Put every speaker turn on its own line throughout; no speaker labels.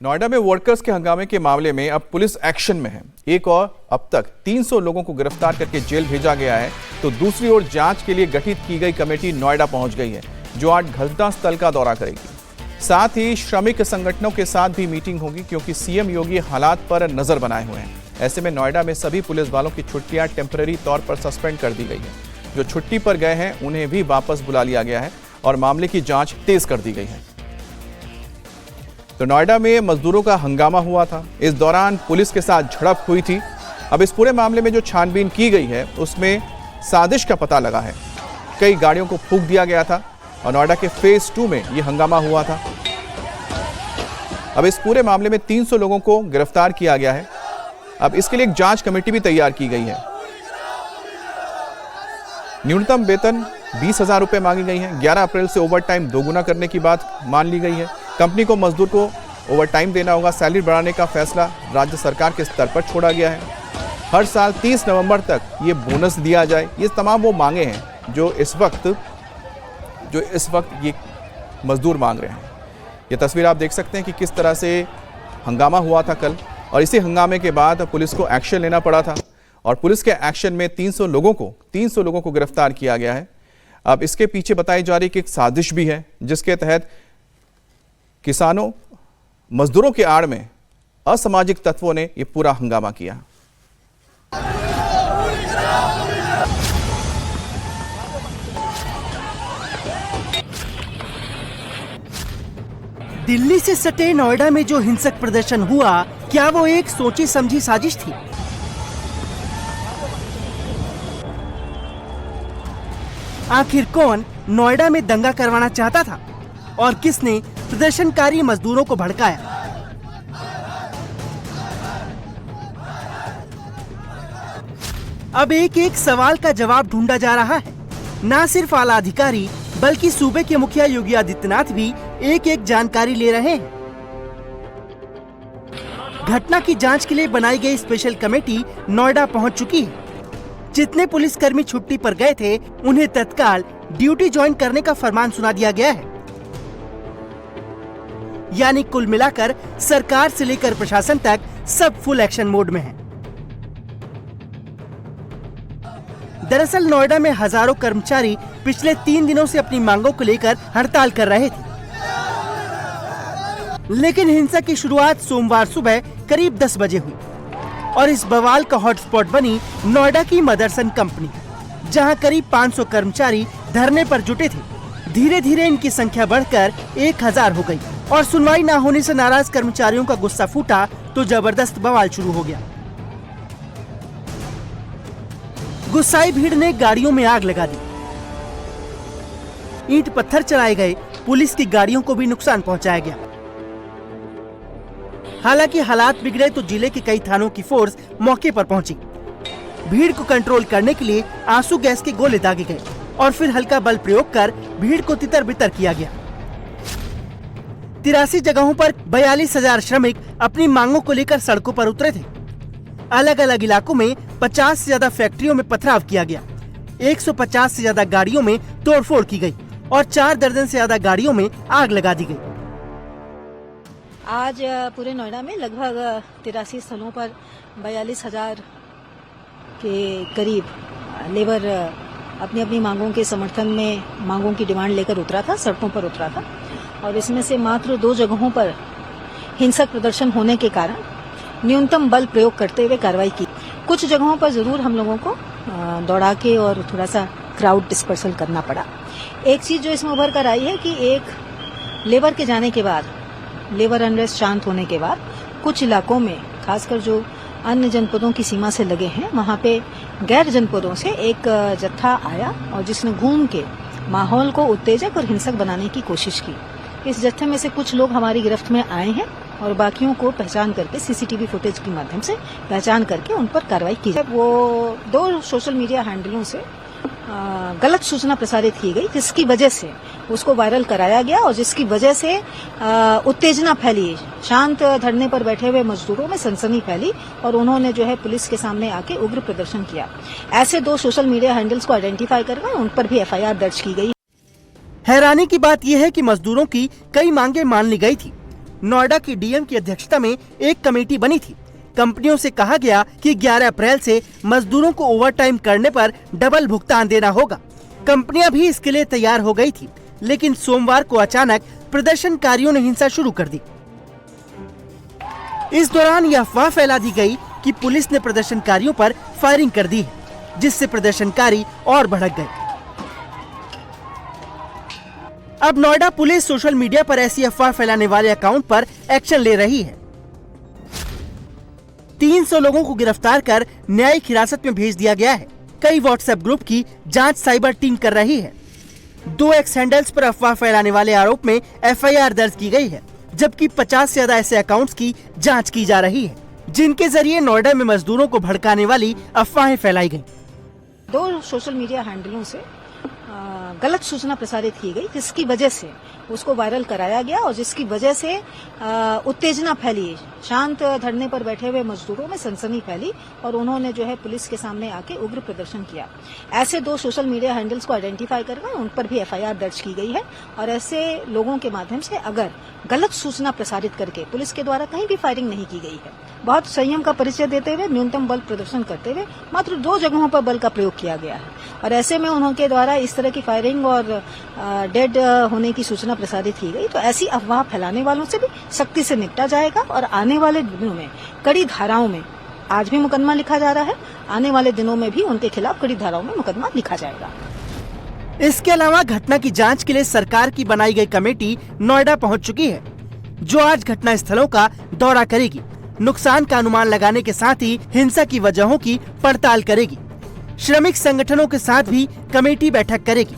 नोएडा में वर्कर्स के हंगामे के मामले में अब पुलिस एक्शन में है। एक और अब तक 300 लोगों को गिरफ्तार करके जेल भेजा गया है, तो दूसरी ओर जांच के लिए गठित की गई कमेटी नोएडा पहुंच गई है, जो आज घटनास्थल का दौरा करेगी। साथ ही श्रमिक संगठनों के साथ भी मीटिंग होगी, क्योंकि सीएम योगी हालात पर नजर बनाए हुए हैं। ऐसे में नोएडा में सभी पुलिस वालों की छुट्टियां टेम्पररी तौर पर सस्पेंड कर दी गई है। जो छुट्टी पर गए हैं उन्हें भी वापस बुला लिया गया है और मामले की जांच तेज कर दी गई है। तो नोएडा में मजदूरों का हंगामा हुआ था, इस दौरान पुलिस के साथ झड़प हुई थी। अब इस पूरे मामले में जो छानबीन की गई है उसमें साजिश का पता लगा है। कई गाड़ियों को फूंक दिया गया था और नोएडा के फेज 2 में यह हंगामा हुआ था। अब इस पूरे मामले में 300 लोगों को गिरफ्तार किया गया है। अब इसके लिए एक जांच कमेटी भी तैयार की गई है। न्यूनतम वेतन 20,000 रुपए मांगी गई है। 11 अप्रैल से ओवरटाइम दोगुना करने की बात मान ली गई है। कंपनी को मजदूर को ओवरटाइम देना होगा। सैलरी बढ़ाने का फैसला राज्य सरकार के स्तर पर छोड़ा गया है। हर साल 30 नवंबर तक ये बोनस दिया जाए। ये तमाम वो मांगे हैं जो इस वक्त ये मजदूर मांग रहे हैं। ये तस्वीर आप देख सकते हैं कि किस तरह से हंगामा हुआ था कल, और इसी हंगामे के बाद पुलिस को एक्शन लेना पड़ा था और पुलिस के एक्शन में 300 लोगों को गिरफ्तार किया गया है। अब इसके पीछे बताई जा रही कि एक साजिश भी है, जिसके तहत किसानों मजदूरों के आड़ में असामाजिक तत्वों ने यह पूरा हंगामा किया।
दिल्ली से सटे नोएडा में जो हिंसक प्रदर्शन हुआ, क्या वो एक सोची समझी साजिश थी? आखिर कौन नोएडा में दंगा करवाना चाहता था और किसने प्रदर्शनकारी मजदूरों को भड़काया? अब एक एक सवाल का जवाब ढूंढा जा रहा है। न सिर्फ आला अधिकारी बल्कि सूबे के मुखिया योगी आदित्यनाथ भी एक एक जानकारी ले रहे हैं। घटना की जांच के लिए बनाई गई स्पेशल कमेटी नोएडा पहुंच चुकी है। जितने पुलिसकर्मी छुट्टी पर गए थे उन्हें तत्काल ड्यूटी ज्वाइन करने का फरमान सुना दिया गया है। यानी कुल मिलाकर सरकार से लेकर प्रशासन तक सब फुल एक्शन मोड में है। दरअसल नोएडा में हजारों कर्मचारी पिछले 3 दिनों से अपनी मांगों को लेकर हड़ताल कर रहे थे, लेकिन हिंसा की शुरुआत सोमवार सुबह करीब 10 बजे हुई और इस बवाल का हॉटस्पॉट बनी नोएडा की मदरसन कंपनी, जहां करीब 500 कर्मचारी धरने पर जुटे थे। धीरे धीरे इनकी संख्या बढ़कर 1000 हो गई और सुनवाई न होने से नाराज कर्मचारियों का गुस्सा फूटा तो जबरदस्त बवाल शुरू हो गया। गुस्साई भीड़ ने गाड़ियों में आग लगा दी, ईंट पत्थर चलाए गए, पुलिस की गाड़ियों को भी नुकसान पहुंचाया गया। हालांकि हालात बिगड़े तो जिले के कई थानों की फोर्स मौके पर पहुंची। भीड़ को कंट्रोल करने के लिए आंसू गैस के गोले दागे गए और फिर हल्का बल प्रयोग कर भीड़ को तितर बितर किया गया। 83 जगहों पर 42,000 श्रमिक अपनी मांगों को लेकर सड़कों पर उतरे थे। अलग अलग इलाकों में 50 से ज्यादा फैक्ट्रियों में पथराव किया गया। 150 से ज्यादा गाड़ियों में तोड़फोड़ की गई और 4 दर्जन से ज्यादा गाड़ियों में आग लगा दी गई।
आज पूरे नोएडा में लगभग 83 स्थलों पर 42,000 के करीब लेबर अपनी अपनी मांगों के समर्थन में मांगों की डिमांड लेकर उतरा था, सड़कों पर उतरा था। और इसमें से मात्र 2 जगहों पर हिंसक प्रदर्शन होने के कारण न्यूनतम बल प्रयोग करते हुए कार्रवाई की। कुछ जगहों पर जरूर हम लोगों को दौड़ा के और थोड़ा सा क्राउड डिस्पर्सल करना पड़ा। एक चीज जो इसमें उभर कर आई है कि एक लेबर के जाने के बाद, लेबर अनरेस्ट शांत होने के बाद कुछ इलाकों में, खासकर जो अन्य जनपदों की सीमा से लगे हैं, वहां पे गैर जनपदों से एक जत्था आया और जिसने घूम के माहौल को उत्तेजक और हिंसक बनाने की कोशिश की। इस जत्थे में से कुछ लोग हमारी गिरफ्त में आए हैं और बाकियों को पहचान करके सीसीटीवी फुटेज के माध्यम से पहचान करके उन पर कार्रवाई की जाए। वो 2 सोशल मीडिया हैंडलों से गलत सूचना प्रसारित की गई, जिसकी वजह से उसको वायरल कराया गया और जिसकी वजह से उत्तेजना फैली। शांत धरने पर बैठे हुए मजदूरों में सनसनी फैली और उन्होंने जो है पुलिस के सामने आके उग्र प्रदर्शन किया। ऐसे 2 सोशल मीडिया हैंडल्स को आइडेंटिफाई करके उन पर भी एफआईआर दर्ज की गई।
हैरानी की बात यह है कि मजदूरों की कई मांगे मान ली गई थी, नोएडा की डीएम की अध्यक्षता में एक कमेटी बनी थी। कंपनियों से कहा गया कि 11 अप्रैल से मजदूरों को ओवरटाइम करने पर डबल भुगतान देना होगा। कंपनियां भी इसके लिए तैयार हो गई थी, लेकिन सोमवार को अचानक प्रदर्शनकारियों ने हिंसा शुरू कर दी। इस दौरान यह अफवाह फैला दी गई कि पुलिस ने प्रदर्शनकारियों पर फायरिंग कर दी है, जिससे प्रदर्शनकारी और भड़क गए। अब नोएडा पुलिस सोशल मीडिया पर ऐसी अफवाह फैलाने वाले अकाउंट पर एक्शन ले रही है। 300 लोगों को गिरफ्तार कर न्यायिक हिरासत में भेज दिया गया है। कई व्हाट्सएप ग्रुप की जांच साइबर टीम कर रही है। 2 एक्स हैंडल्स पर अफवाह फैलाने वाले आरोप में एफआईआर दर्ज की गई है, जबकि 50 से ज्यादा ऐसे अकाउंट्स की जांच की जा रही है, जिनके जरिए नोएडा में मजदूरों को भड़काने वाली अफवाहें फैलाई गई।
2 सोशल मीडिया हैंडलों से गलत सूचना प्रसारित की गई, जिसकी वजह से उसको वायरल कराया गया और जिसकी वजह से उत्तेजना फैली। शांत धरने पर बैठे हुए मजदूरों में सनसनी फैली और उन्होंने जो है पुलिस के सामने आके उग्र प्रदर्शन किया। ऐसे 2 सोशल मीडिया हैंडल्स को आइडेंटिफाई करके उन पर भी एफआईआर दर्ज की गई है और ऐसे लोगों के माध्यम से अगर गलत सूचना प्रसारित करके पुलिस के द्वारा कहीं भी फायरिंग नहीं की गई है, बहुत संयम का परिचय देते हुए न्यूनतम बल प्रदर्शन करते हुए मात्र 2 जगहों पर बल का प्रयोग किया गया है और ऐसे में उनके द्वारा इस तरह की फायरिंग और डेड होने की सूचना प्रसारित की गई, तो ऐसी अफवाह फैलाने वालों से भी सख्ती से निपटा जाएगा और आने वाले दिनों में कड़ी धाराओं में, आज भी मुकदमा लिखा जा रहा है, आने वाले दिनों में भी उनके खिलाफ कड़ी धाराओं में मुकदमा लिखा जाएगा।
इसके अलावा घटना की जांच के लिए सरकार की बनाई गई कमेटी नोएडा पहुंच चुकी है, जो आज घटना स्थलों का दौरा करेगी, नुकसान का अनुमान लगाने के साथ ही हिंसा की वजहों की पड़ताल करेगी। श्रमिक संगठनों के साथ भी कमेटी बैठक करेगी।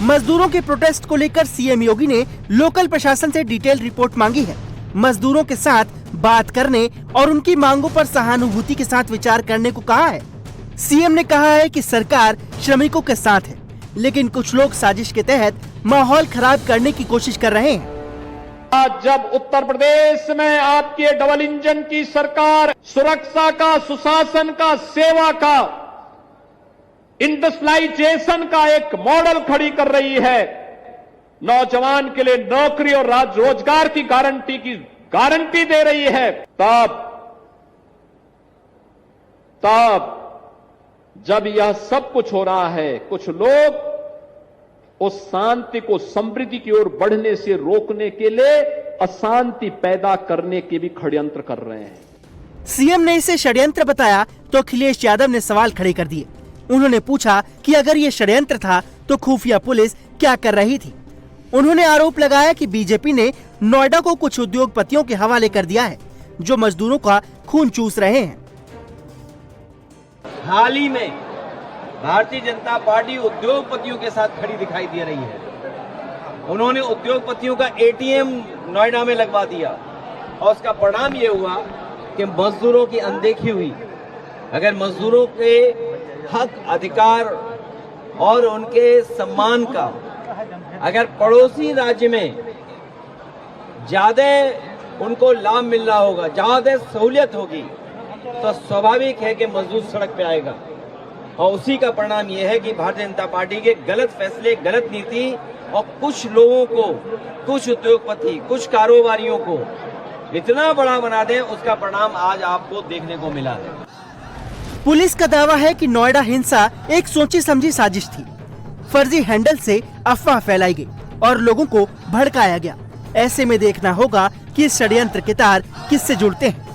मजदूरों के प्रोटेस्ट को लेकर सीएम योगी ने लोकल प्रशासन से डिटेल रिपोर्ट मांगी है। मजदूरों के साथ बात करने और उनकी मांगों पर सहानुभूति के साथ विचार करने को कहा है। सीएम ने कहा है कि सरकार श्रमिकों के साथ है, लेकिन कुछ लोग साजिश के तहत माहौल खराब करने की कोशिश कर रहे हैं।
आज जब उत्तर प्रदेश में आपकी डबल इंजन की सरकार सुरक्षा का, सुशासन का, सेवा का, इंडस्ट्रियलाइजेशन का एक मॉडल खड़ी कर रही है, नौजवान के लिए नौकरी और रोजगार की गारंटी दे रही है, तब जब यह सब कुछ हो रहा है, कुछ लोग उस शांति को समृद्धि की ओर बढ़ने से रोकने के लिए अशांति पैदा करने के भी षड्यंत्र कर रहे हैं।
सीएम ने इसे षड्यंत्र बताया तो अखिलेश यादव ने सवाल खड़े कर दिए। उन्होंने पूछा कि अगर ये षड्यंत्र था तो खुफिया पुलिस क्या कर रही थी। उन्होंने आरोप लगाया कि बीजेपी ने नोएडा को कुछ उद्योगपतियों के हवाले कर दिया है, जो मजदूरों का खून चूस रहे हैं।
हाल ही में भारतीय जनता पार्टी उद्योगपतियों के साथ खड़ी दिखाई दे रही है। उन्होंने उद्योगपतियों का एटीएम नोएडा में लगवा दिया और उसका परिणाम ये हुआ कि मजदूरों की अनदेखी हुई। अगर मजदूरों के हक, अधिकार और उनके सम्मान का अगर पड़ोसी राज्य में ज्यादा उनको लाभ मिल रहा होगा, ज्यादा सहूलियत होगी, तो स्वाभाविक है कि मजदूर सड़क पे आएगा। और उसी का परिणाम यह है कि भारतीय जनता पार्टी के गलत फैसले, गलत नीति और कुछ लोगों को, कुछ उद्योगपति, कुछ कारोबारियों को इतना बड़ा बना दें, उसका परिणाम आज आपको देखने को मिला है।
पुलिस का दावा है कि नोएडा हिंसा एक सोची समझी साजिश थी। फर्जी हैंडल से अफवाह फैलाई गई और लोगों को भड़काया गया। ऐसे में देखना होगा कि इस षड्यंत्र के तार किससे जुड़ते हैं।